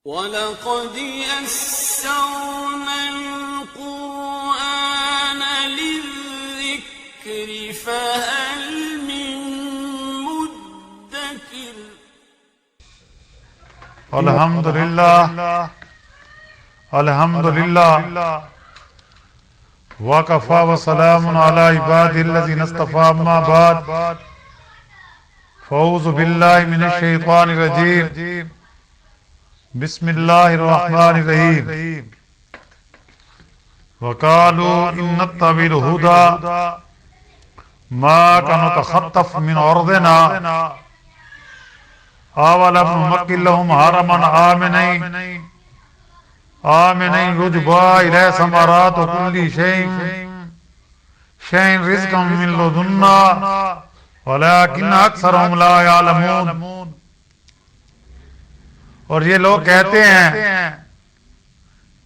وَلَقَدْ يَسَّرْنَا الْقُرْآنَ لِلذِّكْرِ فَهَلْ مِن مُّدَّكِرٍ الحمدللہ وَكَفَى وَسَلَامٌ عَلَى عِبَادِهِ الَّذِينَ اصْطَفَى أَمَّا بَعْدُ فَأَعُوذُ بِاللَّهِ مِنَ الشَّيْطَانِ الرَّجِيمِ بسم اللہ الرحمن الرحیم وَقَالُوا إِن نَّتَّبِعِ الْهُدَى مَا كَنُتَخَطَّفْ مِنْ أَرْضِنَا أَوَلَمْ نُمَكِّنْ لَهُمْ حَرَمًا آمِنًا يُجْبَى إِلَيْهِ ثَمَرَاتُ كُلِّ شَيْءٍ رِزْقًا مِنْ لَدُنَّا وَلَكِنَّ أَكْثَرَهُمْ لَا يَعْلَمُونَ۔ اور یہ لوگ کہتے ہیں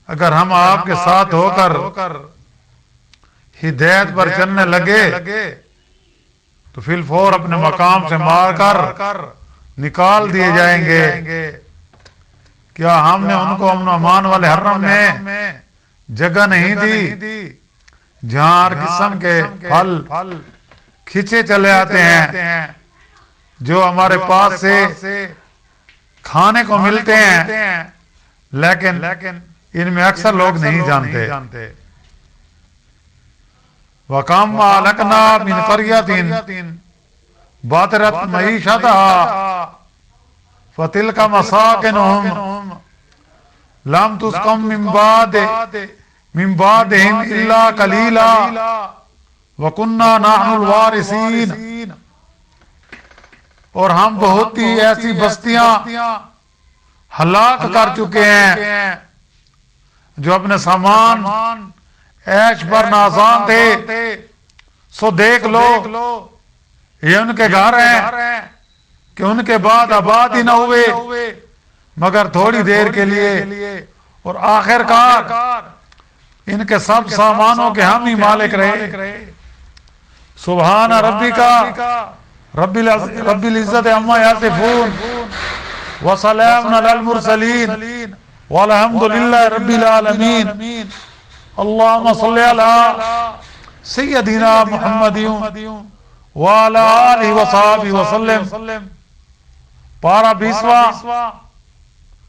اگر ہم آپ کے ساتھ ہو کر ہدایت پر چلنے لگے تو فی الفور اپنے مقام سے مار کر نکال دیے جائیں گے۔ کیا ہم نے ان کو امن و امان والے حرم میں جگہ نہیں دی جہاں ہر قسم کے پھل کھینچے چلے آتے ہیں جو ہمارے پاس سے کھانے کو ملتے ہیں، لیکن ان میں اکثر لوگ نہیں جانتے۔ وَكَمْ أَهْلَكْنَا مِنْ قَرْيَةٍ بَطِرَتْ مَعِيشَتَهَا فَتِلْكَ مَسَاكِنُهُمْ لَمْ تُسْكَنْ مِنْ بَعْدِهِمْ إِلَّا قَلِيلًا وَكُنَّا نَحْنُ الْوَارِثِينَ۔ اور ہم بہت ہی ایسی بستیاں ہلاک کر چکے ہیں جو اپنے سامان عیش پر نازان تھے، سو دیکھ لو یہ ان کے گھر ہیں کہ ان کے بعد آباد ہی نہ ہوئے مگر تھوڑی دیر کے لیے، اور آخر کار ان کے سب سامانوں کے ہم ہی مالک رہے۔ سبحان ربک رب العزت عما یصفون وسلام علی المرسلین والحمد للہ رب العالمین۔ اللہم صلی علی سیدنا محمد وعلی آلہ وصحبہ وسلم۔ پارہ 20واں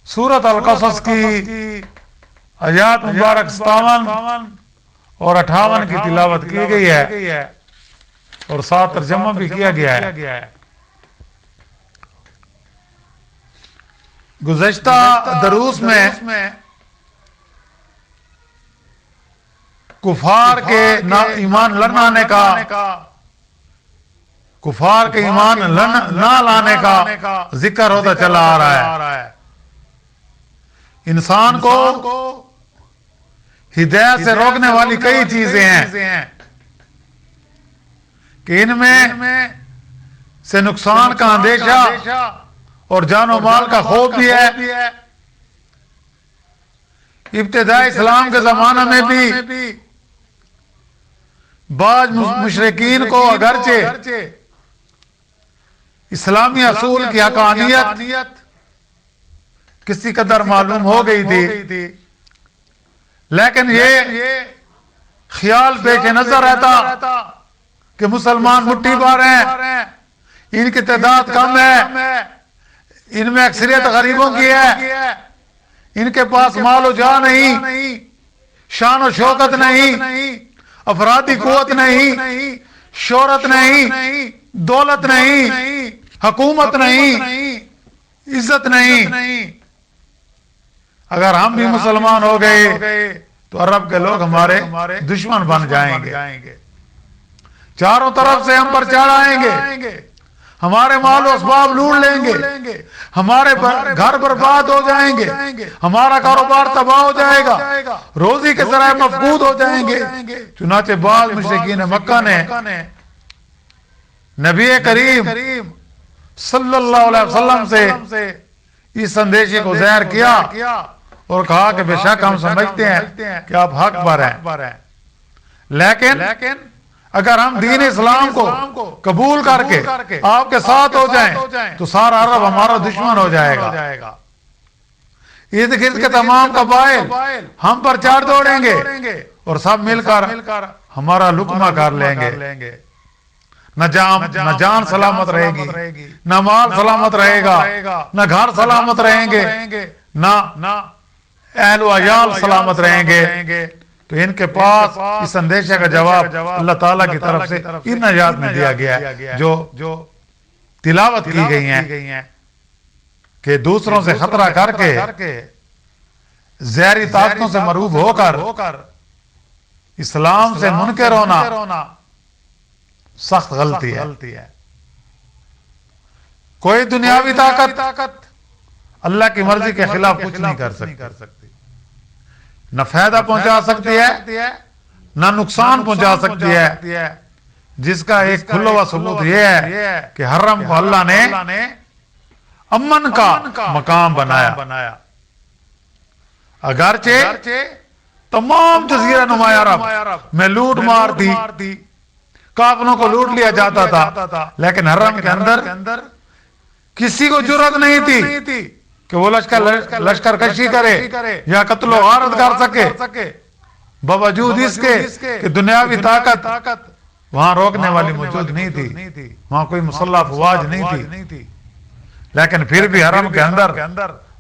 سورۃ القصص کی آیات مبارک 57 اور 58 کی تلاوت کی گئی ہے اور ساتھ ترجمہ بھی کیا گیا ہے۔ گزشتہ دروس میں کفار کے ایمان لڑانے کا، کفار کے ایمان نہ لانے کا ذکر ہوتا چلا آ رہا ہے۔ انسان کو ہدایت سے روکنے والی کئی چیزیں ہیں کہ ان میں سے نقصان کا اندیشہ اور جان و مال کا خوف بھی ہے۔ ابتدائی اسلام کے زمانہ میں بھی بعض مشرکین کو اگرچہ اسلامی اصول کی حقانیت کسی قدر معلوم ہو گئی تھی، لیکن یہ خیال پیش نظر رہتا کہ مسلمان مٹھی بھر ہیں، ان کی تعداد کم ہے، ان میں اکثریت غریبوں کی ہے، ان کے پاس مال و جاہ نہیں، شان و شوکت نہیں، افرادی قوت نہیں، شہرت نہیں، دولت نہیں، حکومت نہیں، عزت نہیں۔ اگر ہم بھی مسلمان ہو گئے تو عرب کے لوگ ہمارے دشمن بن جائیں گے، چاروں طرف سے ہم پر چڑھ آئیں گے، ہمارے مال و اسباب لوٹ لیں گے، ہمارے گھر برباد ہو جائیں گے، ہمارا کاروبار تباہ ہو جائے گا، روزی کے ذرائع مفقود ہو جائیں گے۔ چنانچہ بعض مشرکین مکہ نے نبی کریم صلی اللہ علیہ وسلم سے اس اندیشے کو ظاہر کیا اور کہا کہ بے شک ہم سمجھتے ہیں کہ آپ حق پر ہیں، لیکن اگر ہم دین اسلام کو قبول کر کے آپ کے ساتھ ہو جائیں تو سارا عرب ہمارا دشمن ہو جائے گا۔ ارد گرد کے تمام قبائل ہم پر چار دوڑیں گے اور سب مل کر ہمارا لقمہ کر لیں گے. نہ جان سلامت رہے گی، نہ مال سلامت رہے گا، نہ گھر سلامت رہیں گے، نہ اہل و عیال سلامت رہیں گے. تو ان کے پاس اس اندیشے کا جواب اللہ تعالیٰ کی طرف سے ان آیات میں دیا گیا ہے جو تلاوت کی گئی ہیں کہ دوسروں سے خطرہ کر کے زہری طاقتوں سے مرعوب ہو کر اسلام سے منکر ہونا سخت غلطی ہے. کوئی دنیاوی طاقت اللہ کی مرضی کے خلاف کچھ نہیں کر سکتی. نہ فائدہ پہنچا سکتی ہے نہ نقصان پہنچا سکتی ہے. جس کا ایک کھلا ہوا ثبوت یہ ہے کہ حرم کو اللہ نے امن کا مقام بنایا. اگرچہ تمام جزیرہ نما عرب میں لوٹ مار تھی، کافروں کو لوٹ لیا جاتا تھا، لیکن حرم کے اندر کسی کو جرأت نہیں تھی کہ وہ لشکر کشی کرے یا قتل و غارت کر سکے، باوجود اس کے کہ دنیاوی طاقت وہاں روکنے والی موجود نہیں تھی، وہاں کوئی مسلح افواج نہیں تھی، لیکن پھر بھی حرم کے اندر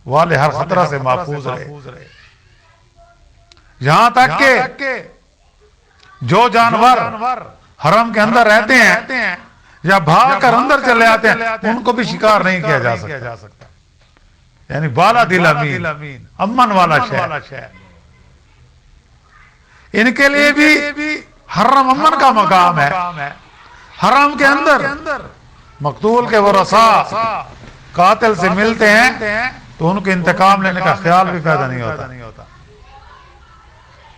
والے ہر خطرہ سے محفوظ رہے. یہاں تک کہ جو جانور حرم کے اندر رہتے ہیں یا بھاگ کر اندر چلے آتے ہیں ان کو بھی شکار نہیں کیا جا سکتا. یعنی بالا دل امین، امن والا شہر. ان کے لیے بھی حرم امن کا مقام ہے. حرم کے اندر مقتول کے ورثاء قاتل سے ملتے ہیں تو ان کے انتقام لینے کا خیال بھی پیدا نہیں ہوتا.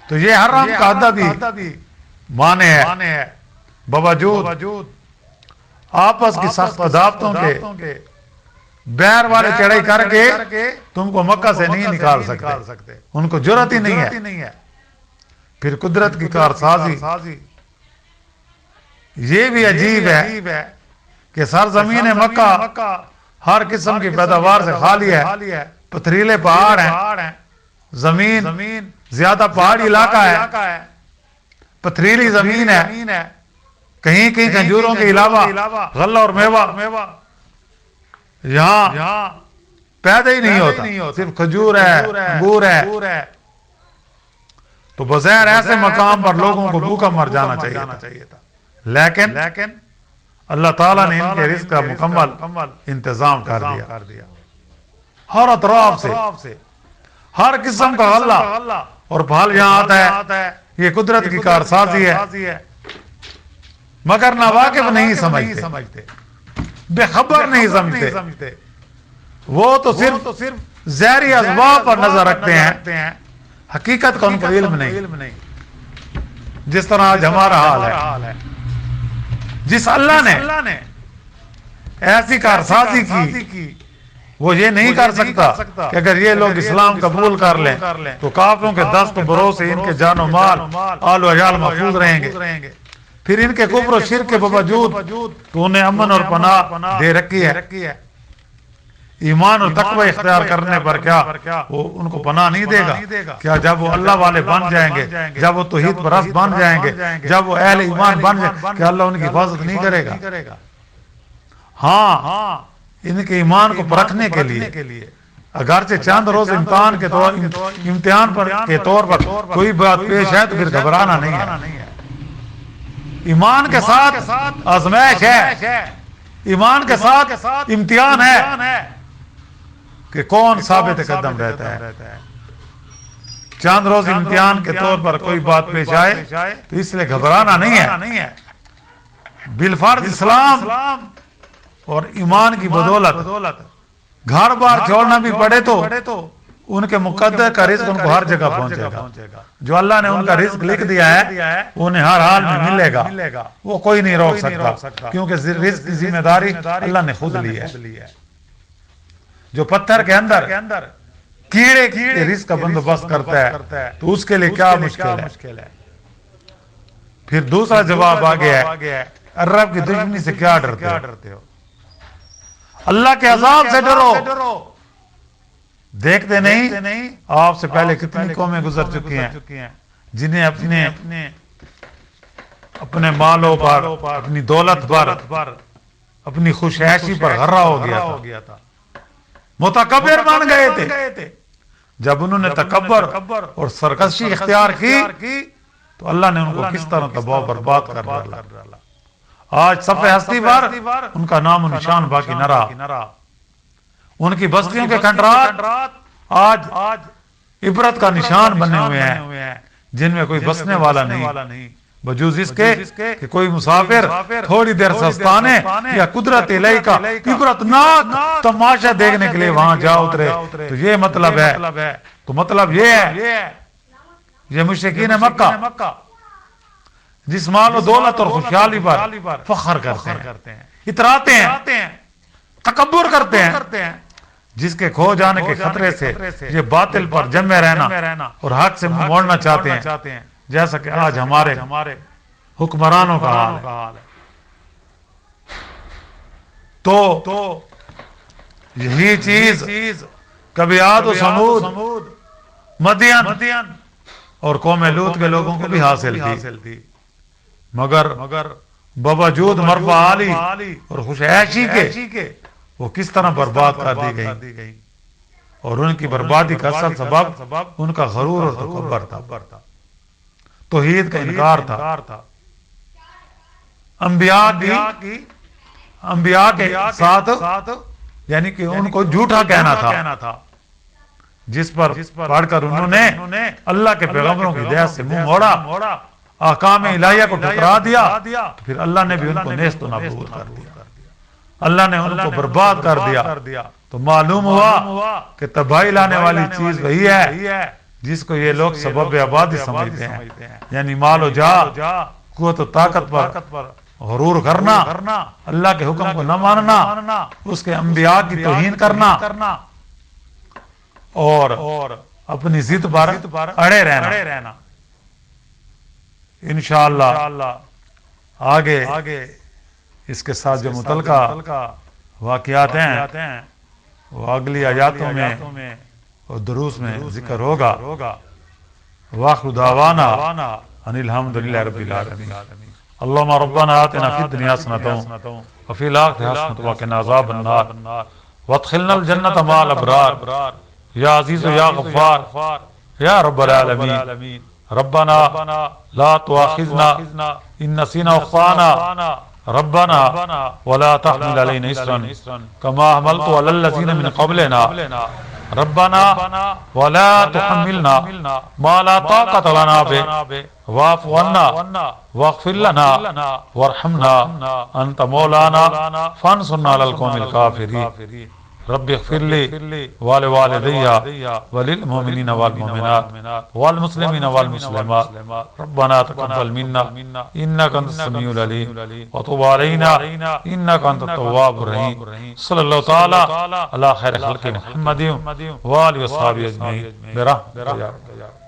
تو یہ حرم کا ادبی معنی ہے. باوجود آپس کی سخت عداوتوں کے بیر والے چڑھائی کر کے تم کو مکہ سے نہیں نکال سکتے، ان کو جرأت ہی نہیں ہے. پھر قدرت کی کارسازی یہ بھی عجیب ہے کہ سرزمین مکہ ہر قسم کی پیداوار سے خالی ہے. پتھریلے پہاڑ ہیں، زمین زیادہ پہاڑی علاقہ ہے، پتھریلی زمین ہے، کہیں کہیں کھجوروں کے علاوہ غلہ اور میوہ یہاں پیدا ہی نہیں ہوتا، صرف کھجور ہے، انگور ہے. تو بظاہر ایسے مقام پر لوگوں کو بھوکا مر جانا چاہیے تھا، لیکن اللہ تعالیٰ نے ان کے رزق کا مکمل انتظام کر دیا. ہر اطراف سے ہر قسم کا غلہ اور پھل یہاں آتا ہے. یہ قدرت کی کارسازی ہے، مگر ناواقف نہیں سمجھتے، بے خبر نہیں سمجھتے. وہ تو صرف ظاہری اسباب پر نظر رکھتے ہیں، حقیقت کا ان کو علم نہیں. جس طرح آج ہمارا حال ہے. جس اللہ نے ایسی کارسازی کی وہ یہ نہیں کر سکتا کہ اگر یہ لوگ اسلام قبول کر لیں تو کافروں کے دست و بھروسے ان کے جان و مال آل و عیال محفوظ رہیں گے. پھر ان کے کفر و شرک کے باوجود تو انہیں امن اور پناہ دے رکھی ہے. ایمان اور تقوی اختیار کرنے پر کیا وہ ان کو پناہ نہیں دے گا؟ کیا جب وہ اللہ والے بن جائیں گے، جب وہ توحید پرست بن جائیں گے، جب وہ اہل ایمان بن جائیں گے، کیا اللہ ان کی حفاظت نہیں کرے گا؟ ہاں، ان کے ایمان کو پرکھنے کے لیے اگرچہ چند روز امتحان کے طور پر کوئی بات پیش ہے تو پھر گھبرانا نہیں ہے. ایمان کے ساتھ آزمائش ہے، ایمان کے ساتھ امتحان ہے کہ کون ثابت قدم رہتا ہے. چند روز امتحان کے طور پر کوئی بات پیش آئے تو اس لیے گھبرانا نہیں ہے. بالفرض اسلام اور ایمان کی بدولت گھر بار چھوڑنا بھی پڑے تو ان کے مقدر کا رزق ان کو ہر جگہ پہنچے گا. جو اللہ نے ان کا رزق لکھ دیا ہے انہیں ہر حال میں ملے گا، وہ کوئی نہیں روک سکتا، کیونکہ رزق کی ذمہ داری اللہ نے خود لی ہے. جو پتھر کے اندر کیڑے کے رزق کا بندوبست کرتا ہے تو اس کے لیے کیا مشکل ہے. پھر دوسرا جواب آگے ہے، عرب کی دشمنی سے کیا ڈرتے ہو؟ اللہ کے عذاب سے ڈرو. دیکھتے نہیں آپ سے پہلے کتنی قومیں گزر چکی ہیں جنہیں اپنے مالوں پر، اپنی دولت پر، اپنی خوش عیشی پر غرہ ہو گیا تھا، متکبر بن گئے تھے۔ جب انہوں نے تکبر اور سرکشی اختیار کی تو اللہ نے ان کو کس طرح تباہ و برباد کر ڈالا۔ آج صفحہ ہستی پر ان کا نام و نشان باقی نہ رہا۔ ان کی بستیوں کے کھنڈرات آج عبرت کا نشان بنے ہوئے ہیں، جن میں کوئی بسنے والا نہیں، بجوز اس کے کہ کوئی مسافر تھوڑی دیر سستانے یا قدرت الہی کا عبرتناک تماشا دیکھنے کے لیے وہاں جا اترے تو یہ مطلب ہے، تو مطلب یہ ہے یہ مشرکین مکہ جس مال و دولت اور خوشحالی پر فخر کرتے ہیں، اتراتے ہیں، تکبر کرتے ہیں، جس کے کھو جانے کے خطرے سے یہ باطل پر جمے رہنا اور حق سے منہ موڑنا چاہتے ہیں، جیسا کہ آج ہمارے حکمرانوں کا حال ہے۔ تو یہی چیز کبھی عاد و سمود، مدین اور قوم لوط کے لوگوں کو بھی حاصل تھی، مگر بوجود مرفع عالی اور خوش عیشی کے وہ کس طرح برباد کر دی گئی، اور ان کی بربادی کا اصل سبب ان کا غرور اور تکبر تھا، توحید کا انکار تھا، انبیاء کے ساتھ یعنی کہ ان کو جھوٹا کہنا تھا، جس پر پڑھ کر انہوں نے اللہ کے پیغمبروں کی ہدایت سے منہ موڑا، احکام الہیہ کو ٹھکرا دیا، تو پھر اللہ نے بھی ان کو نیست و نابود کر دیا، اللہ نے ان کو برباد کر دیا۔ تو معلوم ہوا کہ تباہی لانے والی چیز وہی ہے جس کو یہ لوگ سبب آبادی سمجھتے ہیں، یعنی مال و جاہ، قوت و طاقت پر غرور کرنا، اللہ کے حکم کو نہ ماننا، اس کے انبیاء کی توہین کرنا اور اپنی ضد پر اڑے رہنا۔ انشاءاللہ آگے اس کے ساتھ جو متعلقہ واقعات ہیں وہ اگلی آیاتوں میں اور دروس میں ذکر ہوگا۔ وآخر دعوانا ان الحمدللہ رب العالمین۔ اللہم ربنا آتنا فی الدنیا حسنۃ وفی الآخرۃ حسنۃ وقنا عذاب النار وادخلنا الجنۃ مع الابرار یا عزیز یا غفار یا رب العالمین۔ ربنا لا تؤاخذنا ان نسینا واخطأنا ربنا ولا تحمل علينا إصرا كما حملت على الذين من قبلنا ربنا ولا تحملنا ما لا طاقة لنا به واعف عنا واغفر لنا وارحمنا أنت مولانا فانصرنا على القوم الكافرين رب اغفر لي ولوالدي وللمؤمنين والمؤمنات والمسلمين والمسلمات ربنا تقبل منا انك انت السميع العليم وتب علينا انك انت التواب الرحيم صلى الله تعالى على خير خلق محمد وآله وصحبه اجمعين برحمتك يا رب